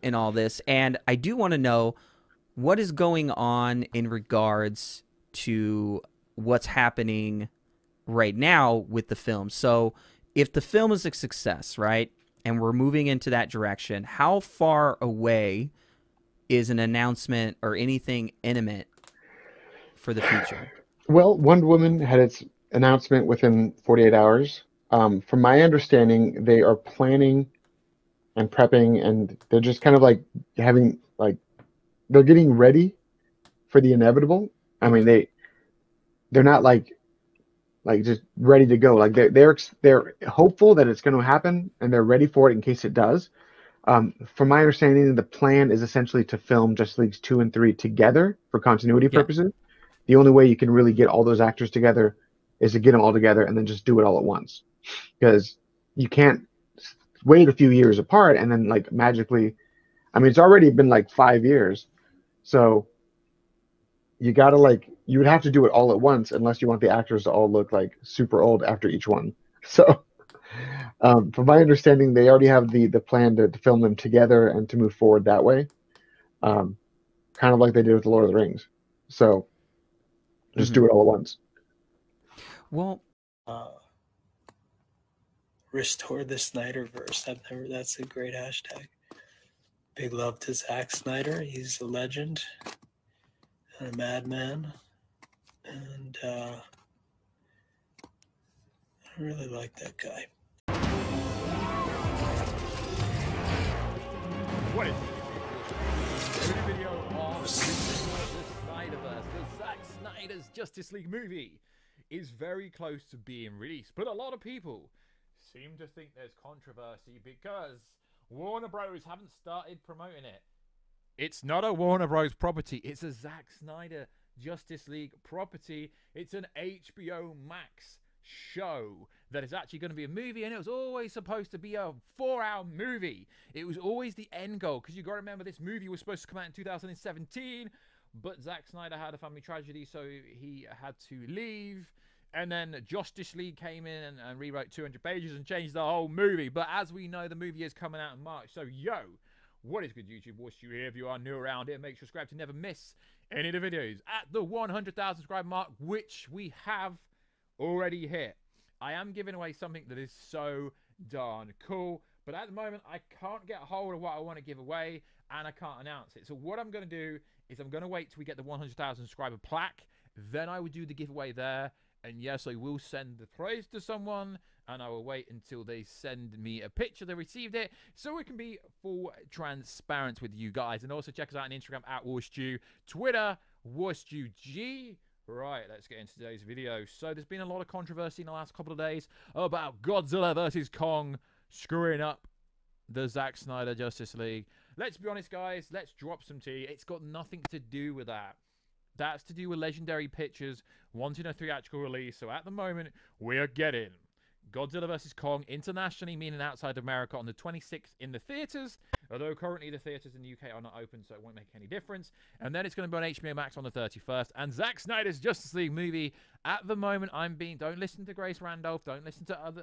in all this, and I do want to know what is going on in regards to what's happening right now with the film. So, if the film is a success, right, and we're moving into that direction, how far away is an announcement or anything intimate for the future? Well, Wonder Woman had its announcement within 48 hours. From my understanding, they are planning and prepping, and they're just kind of like having like they're getting ready for the inevitable. I mean, Mm-hmm. they're not like just ready to go. Like they're hopeful that it's going to happen, and they're ready for it in case it does. From my understanding, the plan is essentially to film Justice Leagues 2 and 3 together for continuity Yeah. purposes. The only way you can really get all those actors together is to get them all together and then just do it all at once. Because you can't wait a few years apart and then like magically, I mean, it's already been like 5 years. So you gotta you would have to do it all at once unless you want the actors to all look like super old after each one. So from my understanding, they already have the plan to film them together and to move forward that way, um, kind of like they did with the Lord of the Rings. So just Mm-hmm. do it all at once. Well, Uh, Restore the Snyderverse. That's a great hashtag. Big love to Zack Snyder. He's a legend and a madman. And I really like that guy. What is it? A video of the Snyderverse, the Zack Snyder's Justice League movie, is very close to being released, but a lot of people seem to think there's controversy because Warner Bros. Haven't started promoting it. It's not a Warner Bros. Property, it's a Zack Snyder Justice League property. It's an HBO Max show that is actually going to be a movie, and it was always supposed to be a 4-hour movie. It was always the end goal, because you got to remember this movie was supposed to come out in 2017, but Zack Snyder had a family tragedy, so he had to leave. And then Justice League came in and rewrote 200 pages and changed the whole movie. But as we know, the movie is coming out in March. So, what is good, YouTube? Warstu here. If you are new around here, make sure to subscribe to never miss any of the videos. At the 100,000 subscribe mark, which we have already hit, I am giving away something that is so darn cool. But at the moment, I can't get a hold of what I want to give away, and I can't announce it. So what I'm going to do is I'm going to wait till we get the 100,000 subscriber plaque. Then I will do the giveaway there. And yes, I will send the prize to someone, and I will wait until they send me a picture they received it, so we can be full transparent with you guys. And also check us out on Instagram at Warstu, Twitter, WarstuG. Right, let's get into today's video. So there's been a lot of controversy in the last couple of days about Godzilla versus Kong screwing up the Zack Snyder Justice League. Let's be honest, guys. Let's drop some tea. It's got nothing to do with that. That's to do with Legendary Pictures wanting a theatrical release. So at the moment, we are getting Godzilla vs. Kong internationally, meaning outside America, on the 26th in the theaters. Although currently the theaters in the UK are not open, so it won't make any difference. And then it's going to be on HBO Max on the 31st. And Zack Snyder's Justice League movie, at the moment, don't listen to Grace Randolph, don't listen to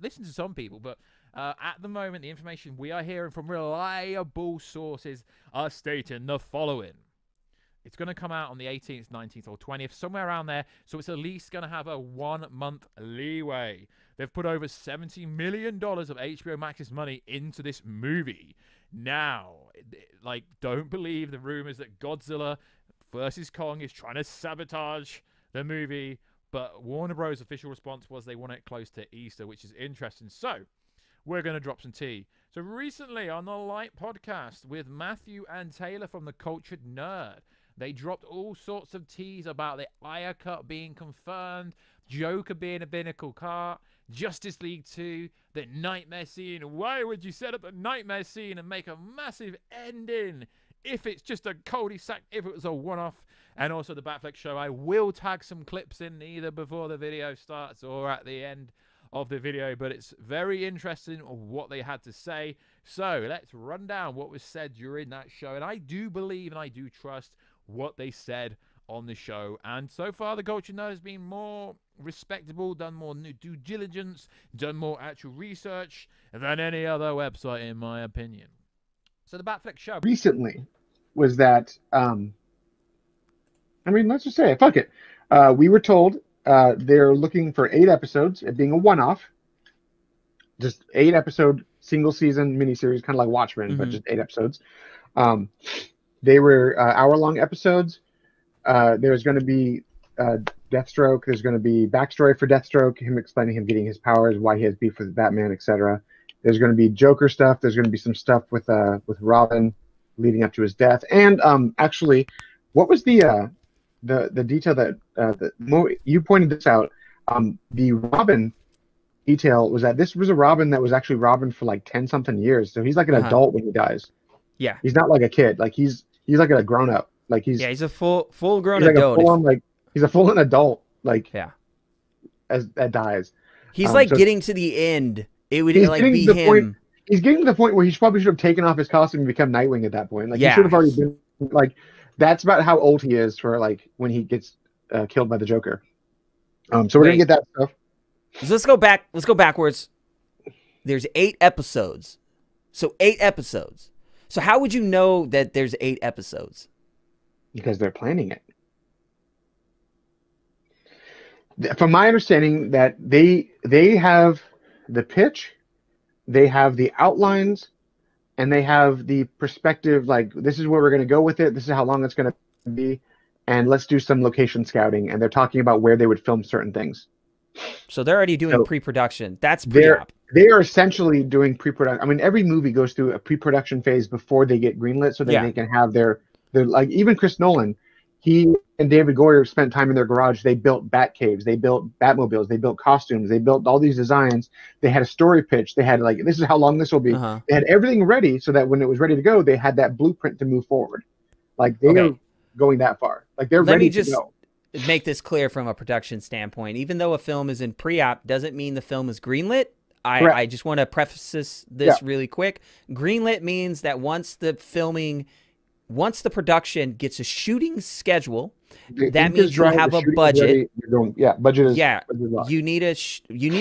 listen to some people, but at the moment, the information we are hearing from reliable sources are stating the following. It's going to come out on the 18th, 19th, or 20th, somewhere around there. So it's at least going to have a 1-month leeway. They've put over $70 million of HBO Max's money into this movie. Now, don't believe the rumors that Godzilla versus Kong is trying to sabotage the movie. But Warner Bros. Official response was they want it close to Easter, which is interesting. So we're going to drop some tea. So recently on the Light podcast with Matthew and Taylor from The Cultured Nerd, they dropped all sorts of teas about the Ayer cut being confirmed, Joker being a binnacle cart, Justice League 2, the nightmare scene. Why would you set up the nightmare scene and make a massive ending if it's just a cul-de-sac, if it was a one-off? And also the Batfleck show. I will tag some clips in either before the video starts or at the end of the video, but it's very interesting what they had to say. So let's run down what was said during that show. And I do believe and I do trust what they said on the show, and so far the Culture Nerd has been more respectable, done more due diligence, done more actual research than any other website, in my opinion. So the Batfleck show recently was that I mean, let's just say it. Fuck it. We were told they're looking for 8 episodes, it being a one-off, just 8 episode single season miniseries, kind of like Watchmen, but just 8 episodes. Um, they were hour-long episodes. There's going to be Deathstroke. There's going to be backstory for Deathstroke, him explaining him getting his powers, why he has beef with Batman, etc. There's going to be Joker stuff. There's going to be some stuff with Robin leading up to his death. And actually, what was the detail that you pointed this out? The Robin detail was that this was a Robin that was actually Robin for like 10-something years. So he's like an adult when he dies. Yeah, he's not like a kid. Like he's like a grown up. Like he's a full grown like adult. He's a full on adult. Like as that dies. He's like getting to the end. It would like be him. Point, he's getting to the point where he probably should have taken off his costume and become Nightwing at that point. Like he should have already been like. That's about how old he is for like when he gets killed by the Joker. So we're gonna get that stuff. So let's go back. Let's go backwards. There's 8 episodes. So 8 episodes. So how would you know that there's 8 episodes? Because they're planning it. From my understanding, that they have the pitch, they have the outlines, and they have the perspective. Like this is where we're going to go with it. This is how long it's going to be, and let's do some location scouting. And they're talking about where they would film certain things. So they're already doing pre-production. That's pre-op. They are essentially doing pre-production. I mean, every movie goes through a pre-production phase before they get greenlit, so that they can have their like even Chris Nolan, he and David Goyer spent time in their garage. They built bat caves, they built Batmobiles, they built costumes, they built all these designs. They had a story pitch. They had like, this is how long this will be. They had everything ready so that when it was ready to go, they had that blueprint to move forward. Like they are going that far. Like they're ready to go. Make this clear from a production standpoint. Even though a film is in pre-op, doesn't mean the film is greenlit. I just want to preface this really quick. Greenlit means that once the production gets a shooting schedule, that means you have a budget. Budget is you need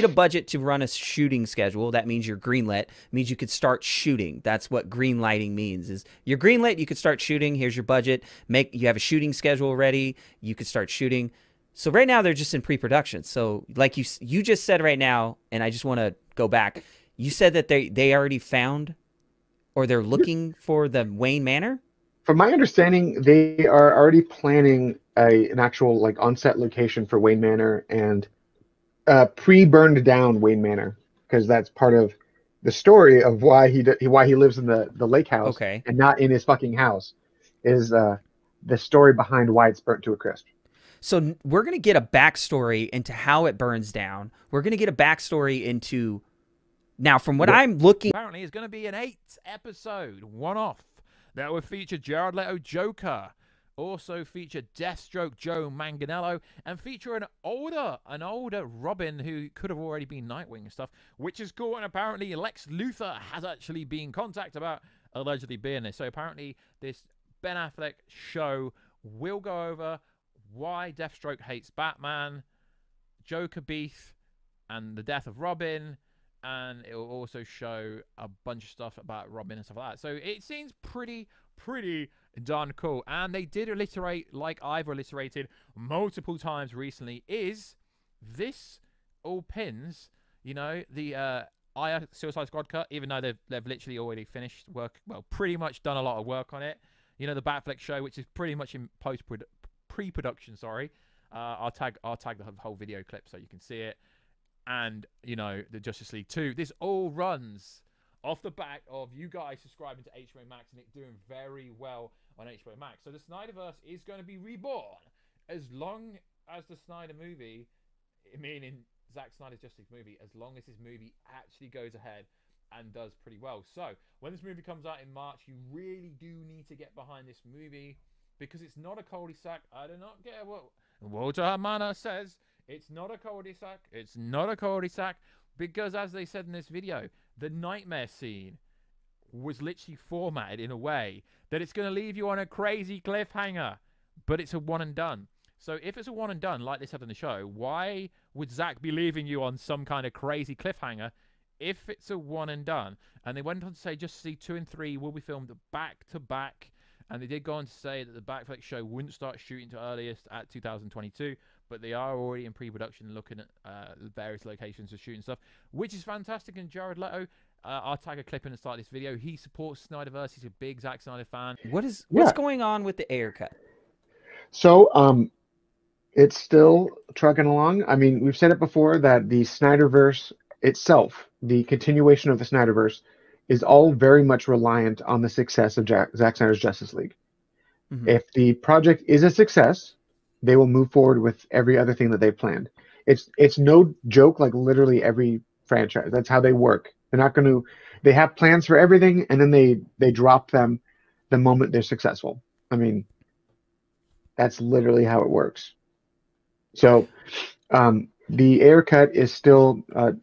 a budget to run a shooting schedule. That means you're greenlit. It means you could start shooting. That's what green lighting means. Is you're greenlit, you could start shooting. Here's your budget. You have a shooting schedule ready. You could start shooting. So right now they're just in pre-production. So like you just said right now, and I just want to go back. You said that they already found, or they're looking for the Wayne Manor. From my understanding, they are already planning an actual like on-set location for Wayne Manor and pre-burned down Wayne Manor, because that's part of the story of why he lives in the lake house and not in his fucking house, is the story behind why it's burnt to a crisp. So we're gonna get a backstory into how it burns down. We're gonna get a backstory into now from what I'm looking. Apparently, it's gonna be an 8-episode one-off that will feature Jared Leto Joker, also feature Deathstroke Joe Manganiello, and feature an older Robin who could have already been Nightwing and stuff, which is cool. And apparently Lex Luthor has actually been contacted about allegedly being this. So apparently this Ben Affleck show will go over why Deathstroke hates Batman, Joker beef, and the death of Robin. And it will also show a bunch of stuff about Robin and stuff like that. So it seems pretty darn cool. And they did alliterate, like I've alliterated multiple times recently, is this all pins, you know, the Ayer Suicide Squad cut, even though they've literally already finished work, well, pretty much done a lot of work on it. You know, the Batfleck show, which is pretty much in pre-production, sorry. I'll tag the whole video clip so you can see it. And, you know, the Justice League 2. This all runs off the back of you guys subscribing to HBO Max and it doing very well on HBO Max. So the Snyderverse is going to be reborn as long as the Snyder movie, meaning Zack Snyder's Justice League movie, as long as this movie actually goes ahead and does pretty well. So when this movie comes out in March, you really do need to get behind this movie because it's not a cul-de-sac. I do not get what Walter Hamana says. It's not a cul-de-sac. It's not a cul-de-sac because, as they said in this video, the nightmare scene was literally formatted in a way that it's going to leave you on a crazy cliffhanger, but it's a one and done. So if it's a one and done, like they said in the show, why would Zack be leaving you on some kind of crazy cliffhanger if it's a one and done, and they went on to say Justice League 2 and 3 will be filmed back to back, and they did go on to say that the Batfleck show wouldn't start shooting to earliest at 2022, but they are already in pre-production looking at various locations of shooting stuff, which is fantastic. And Jared Leto, I'll tag a clip in the start of this video. He supports Snyderverse. He's a big Zack Snyder fan. What's Yeah. going on with the Ayer cut? So it's still trucking along. I mean, we've said it before that the Snyderverse itself, the continuation of the Snyderverse, is all very much reliant on the success of Zack Snyder's Justice League. Mhm. If the project is a success, they will move forward with every other thing that they planned. It's no joke, like literally every franchise. That's how they work. They're not going to. They have plans for everything, and then they drop them the moment they're successful. I mean, that's literally how it works. So the Ayer cut is still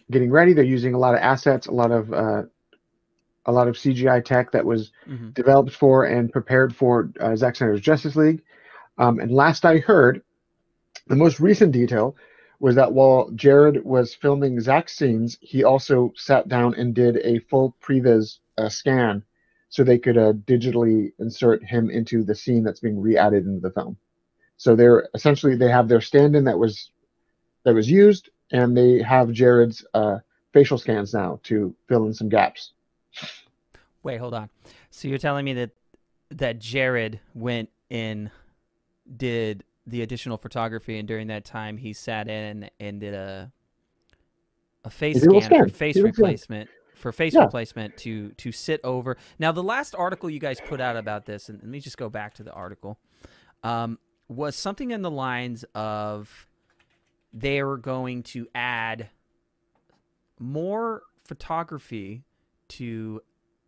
getting ready. They're using a lot of assets, a lot of CGI tech that was Mhm. developed for and prepared for Zack Snyder's Justice League. And last I heard, the most recent detail was that while Jared was filming Zack's scenes, he also sat down and did a full previs scan so they could digitally insert him into the scene that's being re-added into the film. So they have their stand-in that was used, and they have Jared's facial scans now to fill in some gaps. Wait, hold on. So you're telling me that Jared went and did the additional photography, and during that time he sat in and did a face scan for face replacement replacement to sit over. Now, the last article you guys put out about this, and let me just go back to the article, was something in the lines of they were going to add more photography to.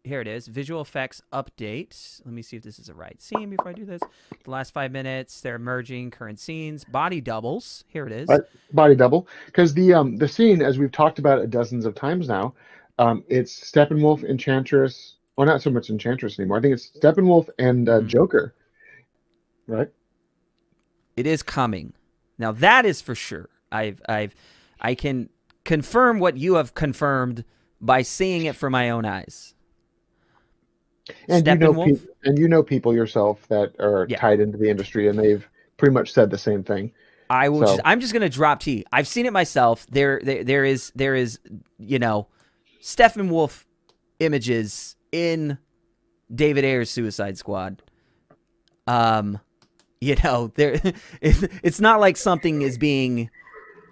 Here it is, visual effects update. Let me see if this is the right scene before I do this. The last 5 minutes, they're merging current scenes. Body doubles. Here it is. Body double. Because the scene, as we've talked about it dozens of times now, it's Steppenwolf, Enchantress. Well, not so much Enchantress anymore. I think it's Steppenwolf and Joker. Right? It is coming. Now, that is for sure. I can confirm what you have confirmed by seeing it for my own eyes. And you know people yourself that are tied into the industry, and they've pretty much said the same thing. I'm just gonna drop T. I've seen it myself. There is Steppenwolf images in David Ayer's Suicide Squad. It's not like something is being.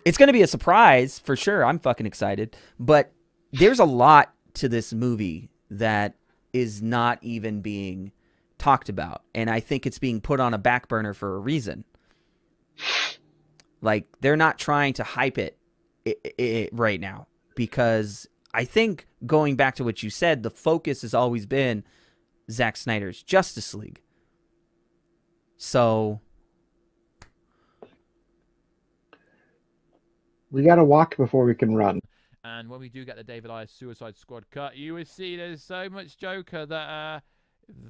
It's gonna be a surprise for sure. I'm fucking excited, but there's a lot to this movie that is not even being talked about, and I think it's being put on a back burner for a reason. Like, they're not trying to hype it right now, because I think, going back to what you said, the focus has always been Zack Snyder's Justice League. So we gotta walk before we can run. And when we do get the David Ayer Suicide Squad cut, you will see there's so much Joker that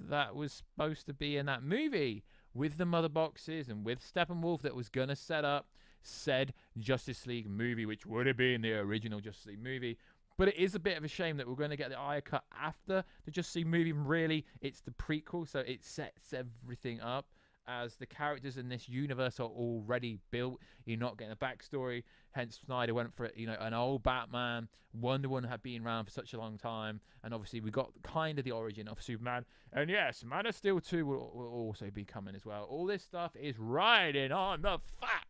that was supposed to be in that movie with the mother boxes and with Steppenwolf that was going to set up said Justice League movie, which would have been the original Justice League movie. But it is a bit of a shame that we're going to get the Ayer cut after the Justice League movie. Really, it's the prequel, so it sets everything up. As the characters in this universe are already built, you're not getting a backstory. Hence, Snyder went for an old Batman. Wonder Woman had been around for such a long time, and obviously we got kind of the origin of Superman. And yes, Man of Steel 2 will also be coming as well. All this stuff is riding on the fact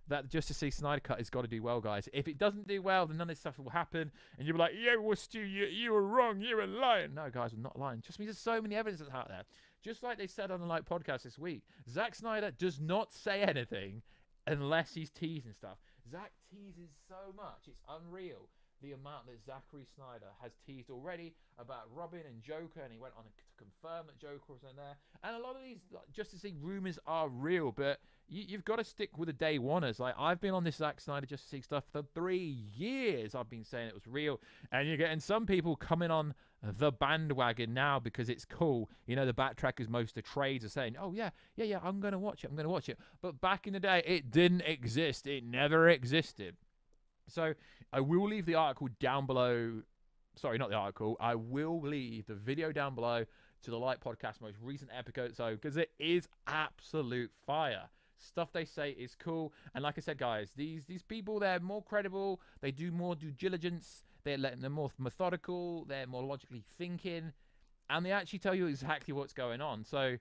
that the Justice League Snyder cut has got to do well, guys. If it doesn't do well, then none of this stuff will happen, and you'll be like, "Yeah, Warstu, you were wrong. You were lying." No, guys, I'm not lying. Just means there's so many evidences out there. Just like they said on the podcast this week, Zack Snyder does not say anything unless he's teasing stuff. Zack teases so much, it's unreal the amount that Zachary Snyder has teased already about Robin and Joker, and he went on to confirm that Joker was in there. And a lot of these Justice League rumors are real, but you've got to stick with the day oneers. Like, I've been on this Zack Snyder Justice League stuff for 3 years. I've been saying it was real, and you're getting some people coming on the bandwagon now because it's cool. You know, the backtrackers, most of the trades are saying, "Oh yeah, I'm gonna watch it. But back in the day, it didn't exist. It never existed. So I will leave the article down below. Sorry, not the article. I will leave the video down below to the Light Podcast most recent episode because it is absolute fire. Stuff they say is cool. And like I said, guys, these people, they're more credible. They do more due diligence. They're more methodical. They're more logically thinking. And they actually tell you exactly what's going on. So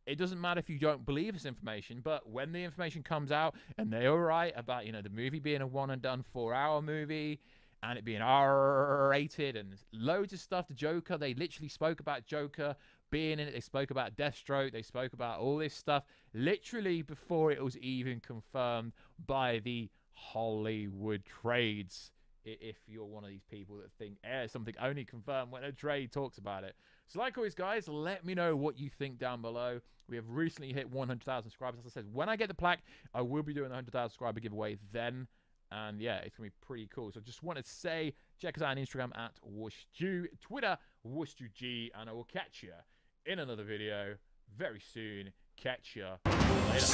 it doesn't matter if you don't believe this information, but when the information comes out and they are right about, the movie being a one and done 4-hour movie and it being R-rated and loads of stuff, the Joker, they literally spoke about Joker being in it. They spoke about Deathstroke. They spoke about all this stuff literally before it was even confirmed by the Hollywood trades. If you're one of these people that think something only confirmed when a trade talks about it. So like always, guys, let me know what you think down below. We have recently hit 100,000 subscribers. As I said, when I get the plaque, I will be doing the 100,000 subscriber giveaway then. And yeah, it's going to be pretty cool. So just want to say, check us out on Instagram at Warstu, Twitter, WarstuG, and I will catch you in another video very soon. Catch you later.